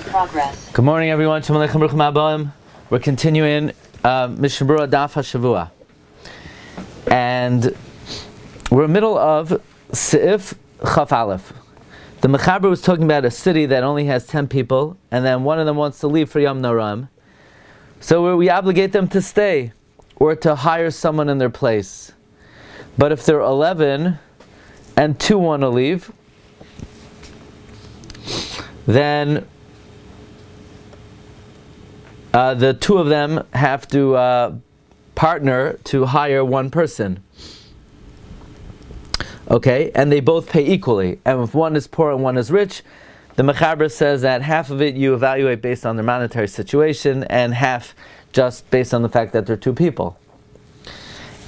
Progress. Good morning, everyone. Shalom Aleichem, Baruch Haba. We're continuing Mishnah Berurah Daf HaShavua, and we're in the middle of Seif Chaf Aleph. The Mechaber was talking about a city that only has 10 people, and then one of them wants to leave for Yom Naram. So we obligate them to stay or to hire someone in their place. But if they're 11 and 2 want to leave, then the 2 of them have to partner to hire one person. Okay, and they both pay equally. And if one is poor and one is rich, the Mechaber says that half of it you evaluate based on their monetary situation, and half just based on the fact that they're 2 people.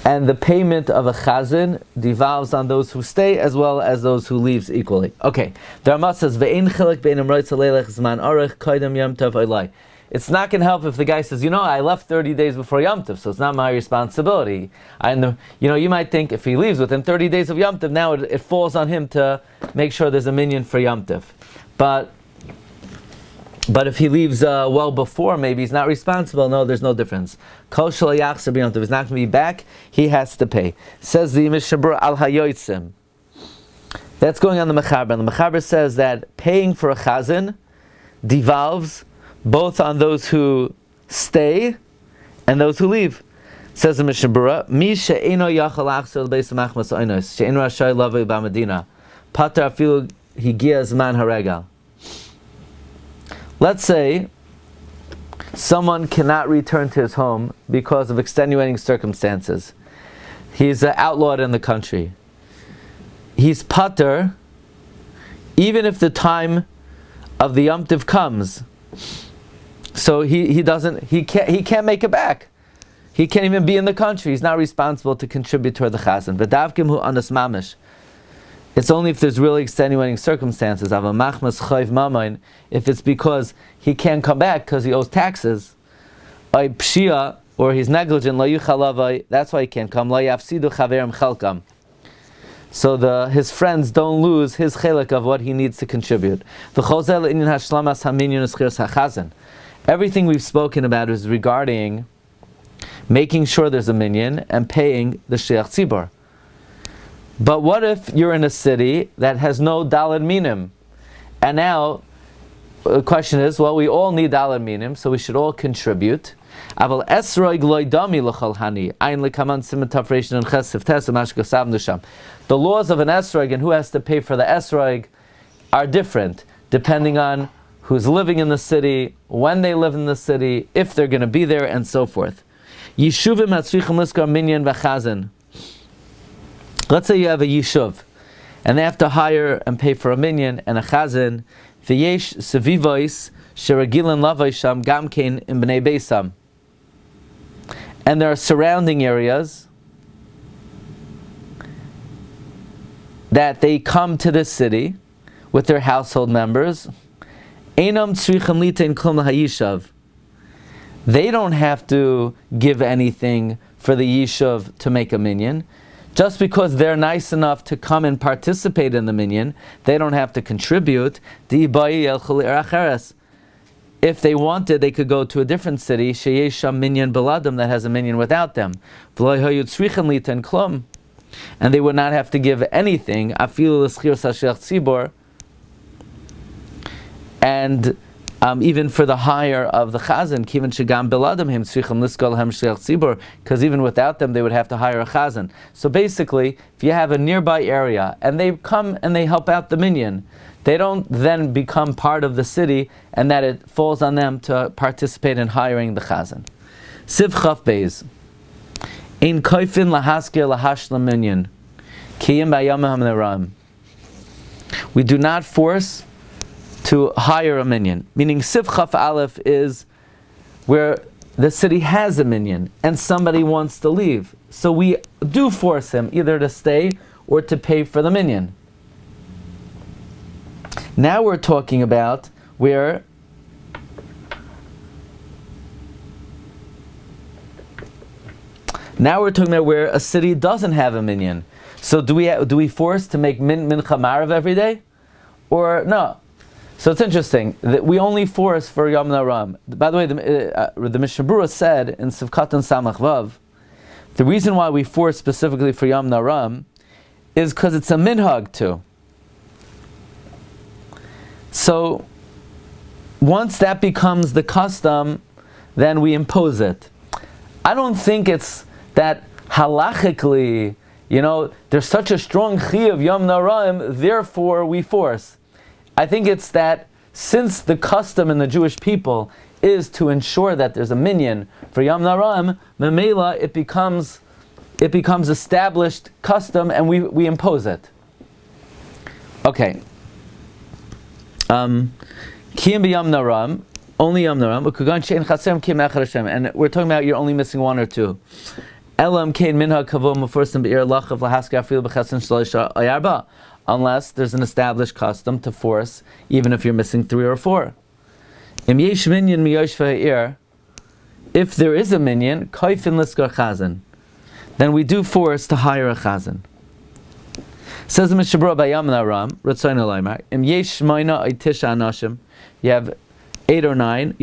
And the payment of a chazan devolves on those who stay as well as those who leave equally. Okay, the Rama says, "Ve'ein chilek bein amroitz leilech zman orech koydem yom tov olai." It's not going to help if the guy says, I left 30 days before Yom Tov, so it's not my responsibility. You might think if he leaves within 30 days of Yom Tov, now it falls on him to make sure there's a minyan for Yom Tov. But if he leaves well before, maybe he's not responsible. No, there's no difference. Kol shel yachzor b'Yom Tov, he's not going to be back, he has to pay. Says the Mishnah Berurah al hayotzim. That's going on the Mechaber. And the Mechaber says that paying for a chazan devolves both on those who stay and those who leave. Says the Mishnah Berurah, Mi she'eno yachal achzor l'beis machmas oinos, she'eno rashai lavei b'Medina, pater afilu higia zman haregal. Let's say someone cannot return to his home because of extenuating circumstances. He's outlawed in the country. He's pater, even if the time of the Yom Tov comes. So he can't make it back. He can't even be in the country. He's not responsible to contribute toward the chazan. V'davkim hu anas mamish. It's only if there's really extenuating circumstances. Ava machmas chayv mamayin. If it's because he can't come back because he owes taxes, ay pshia, or he's negligent, la yuchalavay. That's why he can't come. La yafsidu chaverim chelkam. So his friends don't lose his chelik of what he needs to contribute. V'chozel inyan hashlamas haminyan u'schiras hachazan. Everything we've spoken about is regarding making sure there's a minyan and paying the shliach tzibur. But what if you're in a city that has no daled minim? And now, the question is, we all need daled minim, so we should all contribute. Aval esroig loy dami l'chol hani, ayin l'kaman siman tafreshin and chesif tes amashkasav nusham. The laws of an esroig and who has to pay for the esroig are different, depending on who's living in the city, when they live in the city, if they're going to be there, and so forth. Yishuvim hatzrichim liskar minyan v'chazan. Let's say you have a yishuv, and they have to hire and pay for a minyan and a chazan. V'yesh sevivois sheragilan lavai sham gamkein in bnei beisam. And there are surrounding areas that they come to this city with their household members. Einam tzrichim litain klum lahayishav. They don't have to give anything for the yishuv to make a minyan. Just because they're nice enough to come and participate in the minyan, they don't have to contribute. If they wanted, they could go to a different city, sheyesham minyan beladam, that has a minyan without them. And they would not have to give anything. And even for the hire of the chazan, kivan shegam beladam him tzrichim liskol hem shliach tzibur, because even without them they would have to hire a chazan. So basically, if you have a nearby area and they come and they help out the minyan, they don't then become part of the city, and that it falls on them to participate in hiring the chazan. Siv chaf beis ein koifin lahaskir lahashla minyan kiyim bayamah hamneram. We do not force to hire a minyan. Meaning Siv Chaf Aleph is where the city has a minyan and somebody wants to leave. So we do force him either to stay or to pay for the minyan. Now we're talking about where a city doesn't have a minyan. So do we force to make mincha marav every day? Or no? So it's interesting that we only force for Yom Naram. By the way, the Mishnah Berurah said in Sivkat and Samach Vav, the reason why we force specifically for Yom Naram is because it's a minhag too. So once that becomes the custom, then we impose it. I don't think it's that halachically, there's such a strong chi of Yom Naram, therefore we force. I think it's that since the custom in the Jewish people is to ensure that there's a minyan for Yom Naram, Memela, it becomes established custom and we impose it. Okay. Kiyam b'Yom Naram, only Yom Naram, and we're talking about you're only missing one or two. Elam kein minha kavod mefursim be'ir lachav lahaska afil b'chesed shloisha ayarba, unless there's an established custom to force, even if you're missing 3 or 4. Im yesh minyan miyoshva ha'ir, if there is a minyan, kaifin liskar chazan, then we do force to hire a chazan. Says the Mishnah Berurah by Yom Naram, Ratzayin Olaymar, Im yesh shmoina ay tisha anashim, you have 8 or 9,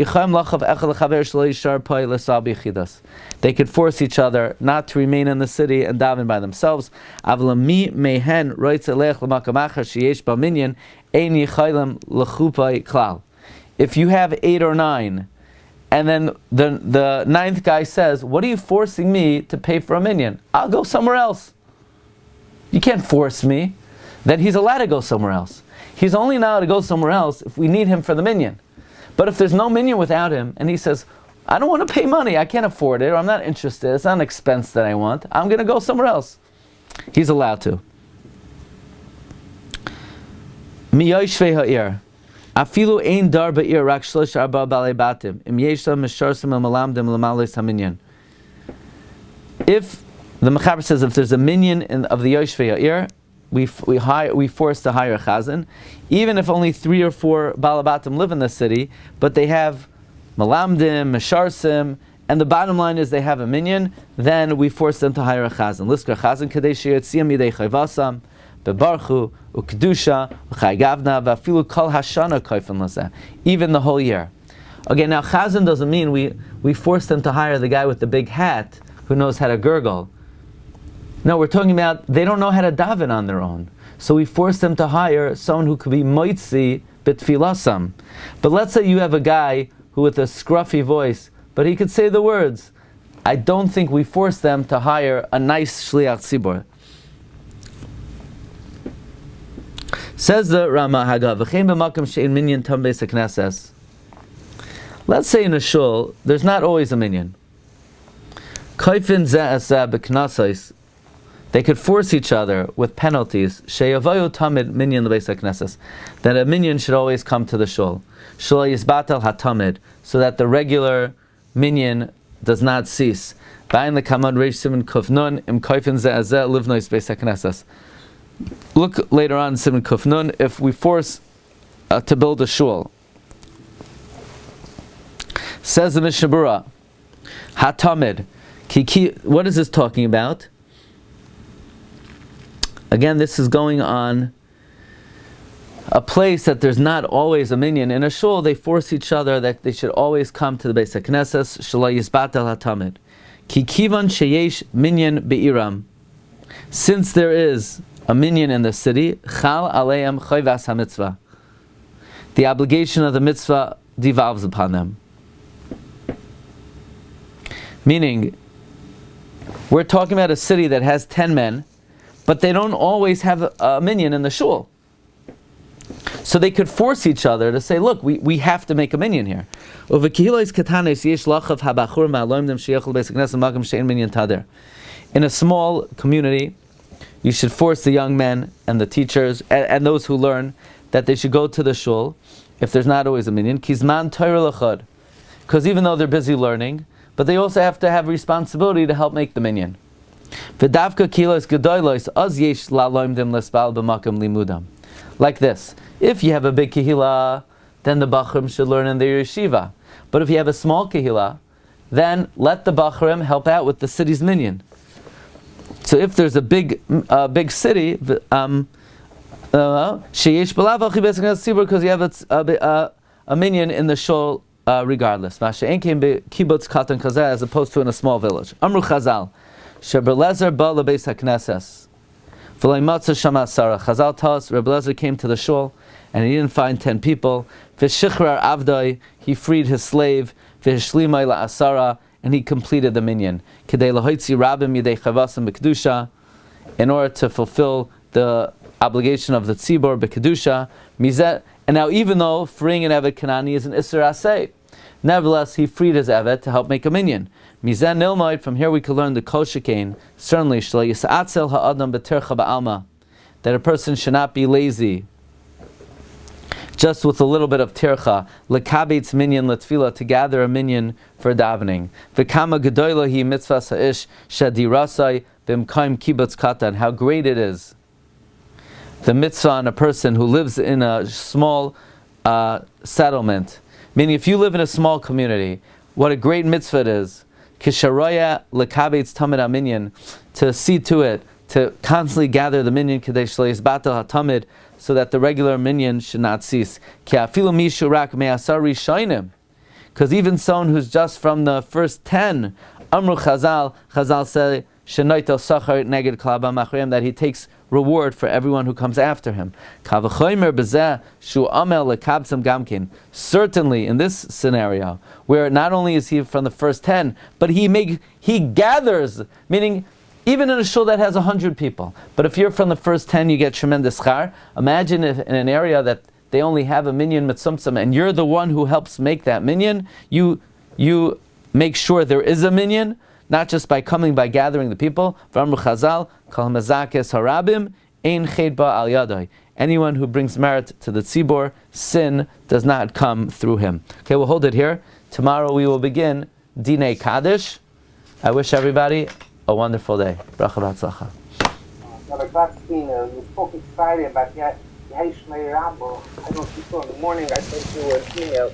they could force each other not to remain in the city and daven by themselves. If you have 8 or 9, and then the 9th guy says, what are you forcing me to pay for a minyan? I'll go somewhere else. You can't force me. Then he's allowed to go somewhere else. He's only allowed to go somewhere else if we need him for the minyan. But if there's no minyan without him, and he says, I don't want to pay money, I can't afford it, or I'm not interested, it's not an expense that I want, I'm going to go somewhere else. He's allowed to. Miyoshvei ha'ir. Afilu ein dar ba'ir rak shlosh arba balei batim. Im yeshlam misharsim el malamdim l'malis haminyan. If, the Mechaber says, if there's a minyan of the Yoshvei ha'ir, we force to hire a chazan, even if only 3 or 4 balabatim live in the city, but they have malamdim, mesharsim, and the bottom line is they have a minyan, then we force them to hire a chazan. Liskar chazan kadei sheyotziyam yidei chayvasam, bebarchu, ukedusha, uchay gavna, vafilu kol hashana kaifin lazeh, even the whole year. Okay, now chazan doesn't mean we force them to hire the guy with the big hat who knows how to gurgle. No, we're talking about they don't know how to daven on their own. So we force them to hire someone who could be moitzi bitfilasam. But let's say you have a guy who with a scruffy voice, but he could say the words. I don't think we force them to hire a nice shliach tzibur. Says the Rama Hagav, v'chein b'makam she'in minyan tam beis hakneses. Let's say in a shul, there's not always a minyan. Kaifin ze'aseh b'knasais. They could force each other with penalties. She'yavayu tamid minyan l'beis hakneses. That a minyan should always come to the shul. Shul yisbatel hatamid, so that the regular minyan does not cease. Ba'in lekamad reish siman kufnun im kaifin ze'azeh livnois beis hakneses. Look later on in Siman Kufnun, if we force to build a shul. Says the Mishnah Berurah, Hatamid. What is this talking about? Again, this is going on a place that there's not always a minyan. In a shul, they force each other that they should always come to the Beis HaKnesses, Shalai Yisbatel HaTamid. Ki kivan sheyesh minyan be'iram. Since there is a minyan in the city, Chal aleim chayvas ha-mitzvah. The obligation of the mitzvah devolves upon them. Meaning, we're talking about a city that has 10 men, but they don't always have a minyan in the shul. So they could force each other to say, look, we have to make a minyan here. In a small community, you should force the young men and the teachers and those who learn that they should go to the shul if there's not always a minyan. Kizman Torah lachad, because even though they're busy learning, but they also have to have responsibility to help make the minyan. V'davka kilos gedolos az yesh la'loimdim l'spal b'makam limudam. Like this: if you have a big kehila, then the bachrim should learn in their yeshiva. But if you have a small kehila, then let the bachrim help out with the city's minyan. So if there's a big city, Sheyesh b'lav achi b'esek tzibur, because you have a minyan in the shul regardless. Masha enkein kibbutz katan kazeh, as opposed to in a small village. Amru Chazal, she'berlezer ba lebeis hakneses, v'lo imatza shama asara. Chazal tell us Rebbe Lezer came to the shul and he didn't find 10 people. V'shichrar avdai, he freed his slave. V'hishlimai la'asara, and he completed the minyan. K'dei lahoitzi rabim yidei chavasim b'kedusha, in order to fulfill the obligation of the tzibor b'kedusha. Mizet, and now even though freeing an evet kanani is an isser aseh, nevertheless he freed his evet to help make a minyan. Mizet nilmoid, from here we can learn the kol shekain, certainly shlo yisatzel ha'adam b'tercha ba'alma, that a person should not be lazy just with a little bit of tircha, lekabetz minyan letfila, to gather a minyan for davening. V'kama gedola hi mitzvah ha'ish shadirasai b'mkaim kibbutz katan, how great it is, the mitzvah on a person who lives in a small settlement. Meaning, if you live in a small community, what a great mitzvah it is. Kisharoya lekabetz tamid minyan, to see to it, to constantly gather the minyan kadesh leisbatel hatamid, so that the regular minyan should not cease. Because even someone who's just from the first 10, Amru Chazal say, that he takes reward for everyone who comes after him. Certainly in this scenario, where not only is he from the first 10, but he gathers, meaning even in a shul that has 100 people. But if you're from the first 10, you get tremendous schar. Imagine if in an area that they only have a minyan mitzumtzum, and you're the one who helps make that minyan, you make sure there is a minyan, not just by gathering the people. V'amru Chazal, kol mezakes harabim, ein ched ba al yadai. Anyone who brings merit to the tzibor, sin does not come through him. Okay, we'll hold it here. Tomorrow we will begin Dinei Kaddish. I wish everybody a wonderful day. Bracha b'atzlacha. Rabbi Glatstein, you spoke Friday about the Yesh Meir Rabbo. I don't know if you saw in the morning, I sent you an email.